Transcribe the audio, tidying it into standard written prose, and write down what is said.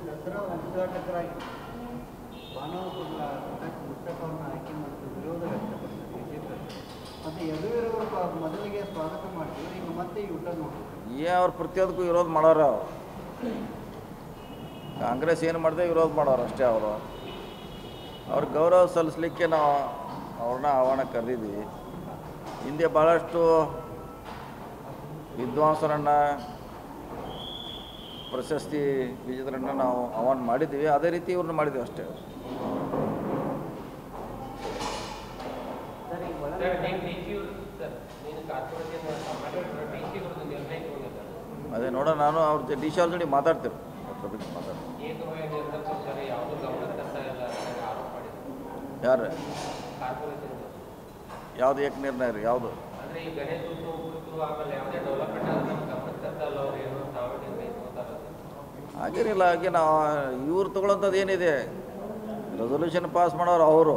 ದಸರಾ ಉದ್ಘಾಟಕರಾಗಿ ಬಾಣಾವರಪುರ ಮುಸ್ತಫಾವನ್ನು ಆಯ್ಕೆ ಮಾಡಿದ ವಿರೋಧ ವ್ಯಕ್ತಪಡಿಸಿದ್ರು ಬಿಜೆಪಿ. ಮತ್ತು ಯದುವೀರವರು ಮೊದಲಿಗೆ ಸ್ವಾಗತ ಮಾಡ್ತೀವಿ, ಈಗ ಮತ್ತೆ ಊಟ ನೋಡಿ ಅವ್ರು ಪ್ರತಿಯೊಂದಕ್ಕೂ ವಿರೋಧ ಮಾಡೋರು. ಕಾಂಗ್ರೆಸ್ ಏನು ಮಾಡಿದೆ ವಿರೋಧ ಮಾಡೋರು ಅಷ್ಟೇ. ಅವ್ರಿಗೆ ಗೌರವ ಸಲ್ಲಿಸಲಿಕ್ಕೆ ನಾವು ಅವ್ರನ್ನ ಆಹ್ವಾನ ಕರೆದಿದ್ವಿ. ಹಿಂದೆ ಭಾಳಷ್ಟು ವಿದ್ವಾಂಸರನ್ನು, ಪ್ರಶಸ್ತಿ ವಿಜೇತರನ್ನು ನಾವು ಆಹ್ವಾನ ಮಾಡಿದ್ದೀವಿ. ಅದೇ ರೀತಿ ಇವ್ರನ್ನ ಮಾಡಿದ್ದೀವಿ ಅಷ್ಟೇ. ಅದೇ ನೋಡೋಣ, ನಾನು ಅವ್ರ ಡಿ ಸಿ ಅವ್ರ ಜೊತೆ ಮಾತಾಡ್ತೇವೆ. ಯಾರು ಯಾವುದು ಏಕ ನಿರ್ಣಯ ರೀ? ಯಾವುದು ಹಾಗೇನಿಲ್ಲ. ಹಾಗೆ ನಾವು ಇವ್ರು ತೊಗೊಳ್ಳೋಂಥದ್ದು ಏನಿದೆ, ರೆಸೊಲ್ಯೂಷನ್ ಪಾಸ್ ಮಾಡೋರು ಅವರು.